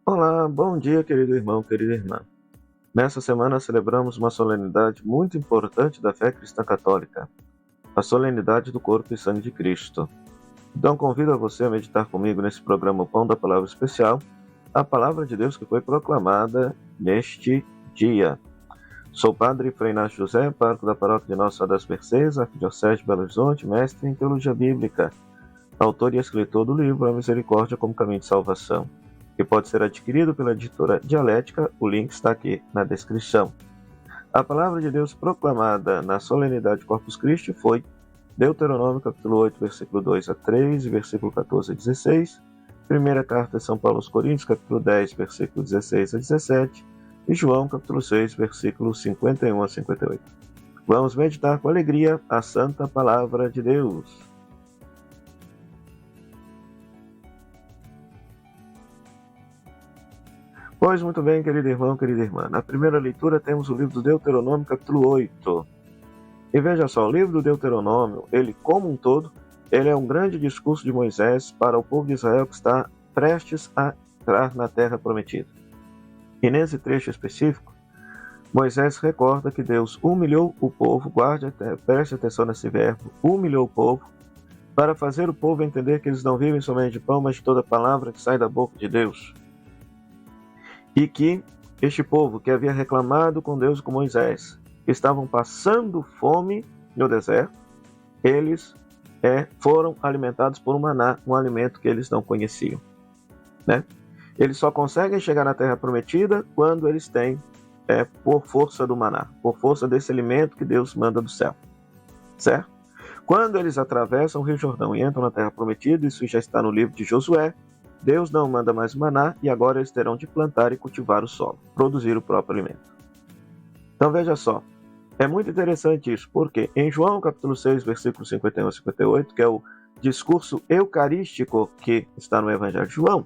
Olá, bom dia, querido irmão, querida irmã. Nessa semana celebramos uma solenidade muito importante da fé cristã católica, a solenidade do corpo e sangue de Cristo. Então convido a você a meditar comigo nesse programa Pão da Palavra Especial, a palavra de Deus que foi proclamada neste dia. Sou padre Frei Inácio José, pároco da paróquia de Nossa Senhora das Mercês, arquidiocese de Belo Horizonte, mestre em teologia bíblica, autor e escritor do livro A Misericórdia como Caminho de Salvação, que pode ser adquirido pela editora Dialética. O link está aqui na descrição. A palavra de Deus proclamada na solenidade Corpus Christi foi Deuteronômio capítulo 8, versículo 2 a 3 e versículo 14 a 16, primeira carta de São Paulo aos Coríntios, capítulo 10, versículo 16 a 17, e João, capítulo 6, versículo 51 a 58. Vamos meditar com alegria a santa palavra de Deus. Pois muito bem, querido irmão, querida irmã. Na primeira leitura temos o livro do Deuteronômio, capítulo 8. E veja só, o livro do Deuteronômio, ele como um todo, ele é um grande discurso de Moisés para o povo de Israel que está prestes a entrar na terra prometida. E nesse trecho específico, Moisés recorda que Deus humilhou o povo, preste atenção nesse verbo, humilhou o povo, para fazer o povo entender que eles não vivem somente de pão, mas de toda palavra que sai da boca de Deus. E que este povo que havia reclamado com Deus e com Moisés, que estavam passando fome no deserto, eles foram alimentados por um maná, um alimento que eles não conheciam. Né? Eles só conseguem chegar na terra prometida quando eles têm, por força do maná, por força desse alimento que Deus manda do céu. Certo? Quando eles atravessam o Rio Jordão e entram na terra prometida, isso já está no livro de Josué, Deus não manda mais maná e agora eles terão de plantar e cultivar o solo, produzir o próprio alimento. Então veja só, é muito interessante isso, porque em João capítulo 6, versículos 51 a 58, que é o discurso eucarístico que está no Evangelho de João,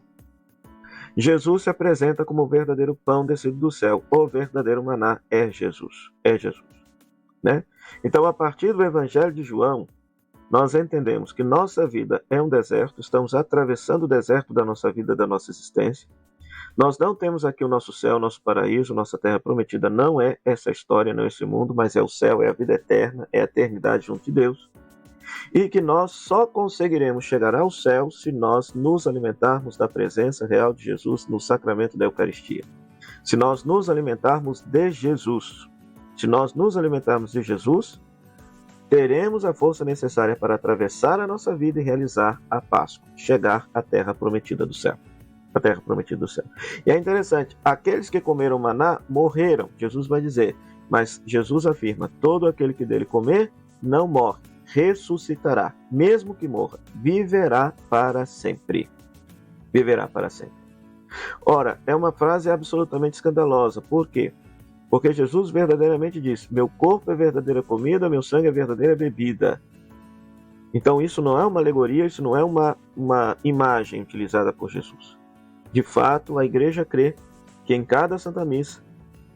Jesus se apresenta como o verdadeiro pão descido do céu, o verdadeiro maná é Jesus, né? Então a partir do Evangelho de João, nós entendemos que nossa vida é um deserto, estamos atravessando o deserto da nossa vida, da nossa existência. Nós não temos aqui o nosso céu, o nosso paraíso, nossa terra prometida. Não é essa história, não é esse mundo, mas é o céu, é a vida eterna, é a eternidade junto de Deus. E que nós só conseguiremos chegar ao céu se nós nos alimentarmos da presença real de Jesus no sacramento da Eucaristia. Se nós nos alimentarmos de Jesus. Se nós nos alimentarmos de Jesus, teremos a força necessária para atravessar a nossa vida e realizar a Páscoa, chegar à terra prometida do céu. A terra prometida do céu. E é interessante, aqueles que comeram maná morreram, Jesus vai dizer, mas Jesus afirma, todo aquele que dele comer não morre, ressuscitará, mesmo que morra, viverá para sempre. Viverá para sempre. Ora, é uma frase absolutamente escandalosa, por quê? Porque Jesus verdadeiramente disse, meu corpo é verdadeira comida, meu sangue é verdadeira bebida. Então isso não é uma alegoria, isso não é uma imagem utilizada por Jesus. De fato, a igreja crê que em cada Santa Missa,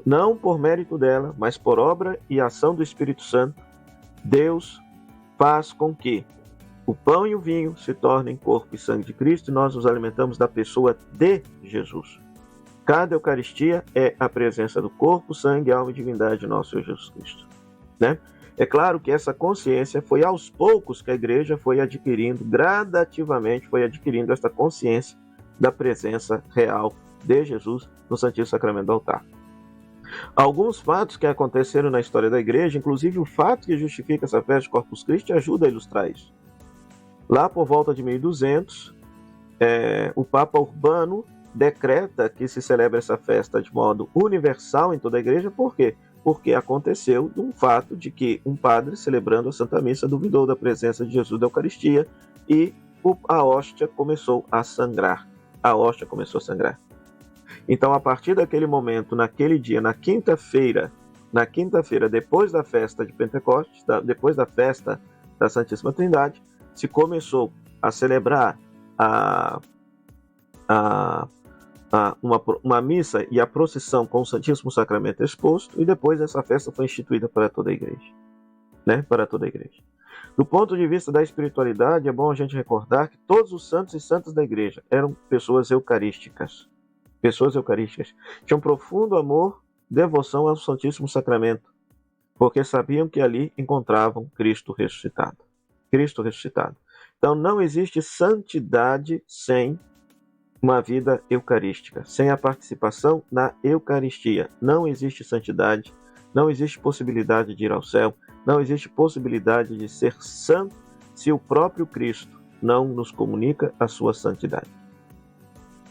não por mérito dela, mas por obra e ação do Espírito Santo, Deus faz com que o pão e o vinho se tornem corpo e sangue de Cristo e nós nos alimentamos da pessoa de Jesus. Cada Eucaristia é a presença do corpo, sangue, alma e divindade de nosso Senhor Jesus Cristo. Né? É claro que essa consciência foi aos poucos que a igreja foi adquirindo, gradativamente foi adquirindo essa consciência da presença real de Jesus no Santíssimo Sacramento do altar. Alguns fatos que aconteceram na história da igreja, inclusive o fato que justifica essa festa de Corpus Christi, ajuda a ilustrar isso. Lá por volta de 1200, o Papa Urbano decreta que se celebra essa festa de modo universal em toda a igreja. Por quê? Porque aconteceu um fato de que um padre, celebrando a Santa Missa, duvidou da presença de Jesus da Eucaristia e a hóstia começou a sangrar. A hóstia começou a sangrar. Então, a partir daquele momento, naquele dia, na quinta-feira, depois da festa de Pentecostes, depois da festa da Santíssima Trindade, se começou a celebrar uma missa e a procissão com o Santíssimo Sacramento exposto, e depois essa festa foi instituída para toda a igreja. Né? Para toda a igreja. Do ponto de vista da espiritualidade, é bom a gente recordar que todos os santos e santas da igreja eram pessoas eucarísticas. pessoas eucarísticas, tinham profundo amor, devoção ao Santíssimo Sacramento, porque sabiam que ali encontravam Cristo ressuscitado. Cristo ressuscitado. Então não existe santidade sem uma vida eucarística, sem a participação na Eucaristia. Não existe santidade, não existe possibilidade de ir ao céu, não existe possibilidade de ser santo se o próprio Cristo não nos comunica a sua santidade.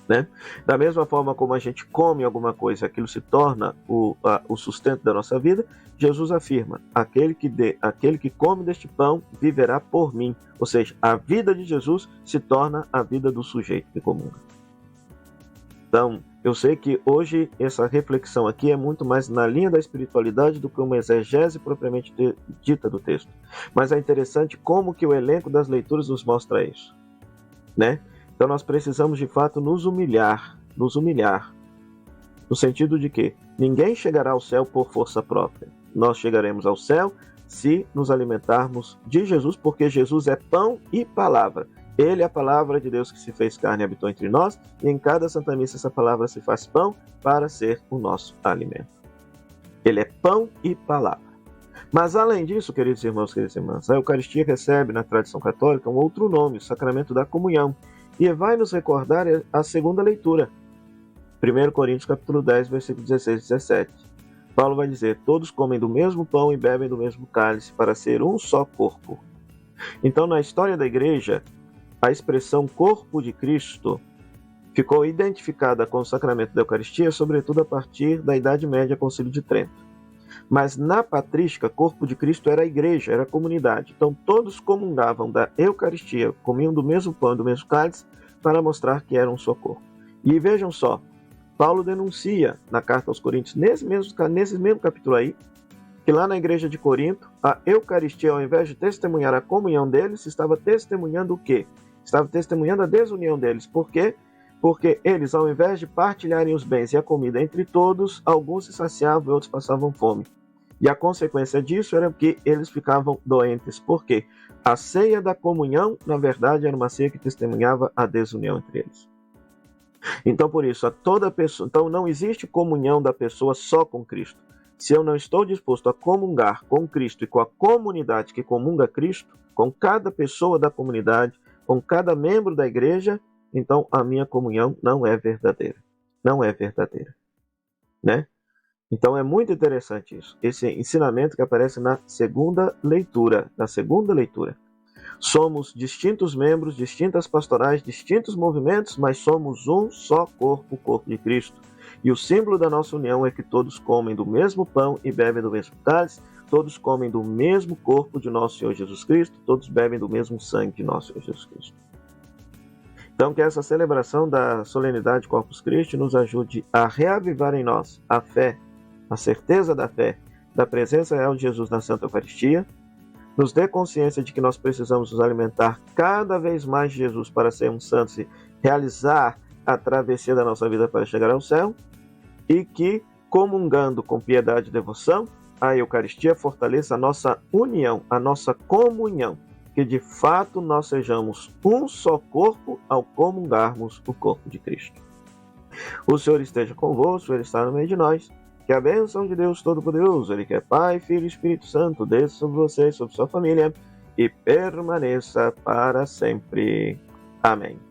Né? Da mesma forma como a gente come alguma coisa, aquilo se torna o sustento da nossa vida, Jesus afirma, aquele que come deste pão viverá por mim. Ou seja, a vida de Jesus se torna a vida do sujeito que comunga. Então, eu sei que hoje essa reflexão aqui é muito mais na linha da espiritualidade do que uma exegese propriamente dita do texto. Mas é interessante como que o elenco das leituras nos mostra isso, né? Então nós precisamos de fato nos humilhar, no sentido de que ninguém chegará ao céu por força própria. Nós chegaremos ao céu se nos alimentarmos de Jesus, porque Jesus é pão e palavra. Ele é a palavra de Deus que se fez carne e habitou entre nós, e em cada Santa Missa essa palavra se faz pão para ser o nosso alimento. Ele é pão e palavra. Mas além disso, queridos irmãos, queridas irmãs, a Eucaristia recebe na tradição católica um outro nome, o sacramento da comunhão, e vai nos recordar a segunda leitura, 1 Coríntios capítulo 10, versículo 16 e 17. Paulo vai dizer, todos comem do mesmo pão e bebem do mesmo cálice para ser um só corpo. Então, na história da igreja, a expressão corpo de Cristo ficou identificada com o sacramento da Eucaristia, sobretudo a partir da Idade Média, Concílio de Trento. Mas na patrística, corpo de Cristo era a igreja, era a comunidade. Então todos comungavam da Eucaristia, comiam do mesmo pão e do mesmo cálice, para mostrar que eram um só corpo. E vejam só, Paulo denuncia na carta aos Coríntios, nesse mesmo capítulo aí, que lá na igreja de Corinto, a Eucaristia, ao invés de testemunhar a comunhão deles, estava testemunhando o quê? Estava testemunhando a desunião deles. Por quê? Porque eles, ao invés de partilharem os bens e a comida entre todos, alguns se saciavam e outros passavam fome. E a consequência disso era que eles ficavam doentes. Por quê? A ceia da comunhão, na verdade, era uma ceia que testemunhava a desunião entre eles. Então, por isso, então não existe comunhão da pessoa só com Cristo. Se eu não estou disposto a comungar com Cristo e com a comunidade que comunga Cristo, com cada pessoa da comunidade, com cada membro da igreja, então a minha comunhão não é verdadeira. Não é verdadeira. Né? Então é muito interessante isso. Esse ensinamento que aparece na segunda leitura. Somos distintos membros, distintas pastorais, distintos movimentos, mas somos um só corpo, o corpo de Cristo. E o símbolo da nossa união é que todos comem do mesmo pão e bebem do mesmo cálice, todos comem do mesmo corpo de nosso Senhor Jesus Cristo, todos bebem do mesmo sangue de nosso Senhor Jesus Cristo. Então, que essa celebração da solenidade Corpus Christi nos ajude a reavivar em nós a fé, a certeza da fé, da presença real de Jesus na Santa Eucaristia, nos dê consciência de que nós precisamos nos alimentar cada vez mais de Jesus para sermos santos e realizar a travessia da nossa vida para chegar ao céu, e que, comungando com piedade e devoção, a Eucaristia fortaleça a nossa união, a nossa comunhão, que de fato nós sejamos um só corpo ao comungarmos o corpo de Cristo. O Senhor esteja convosco, Ele está no meio de nós. Que a bênção de Deus Todo-Poderoso, Ele que é Pai, Filho e Espírito Santo, desça sobre você e sobre sua família e permaneça para sempre. Amém.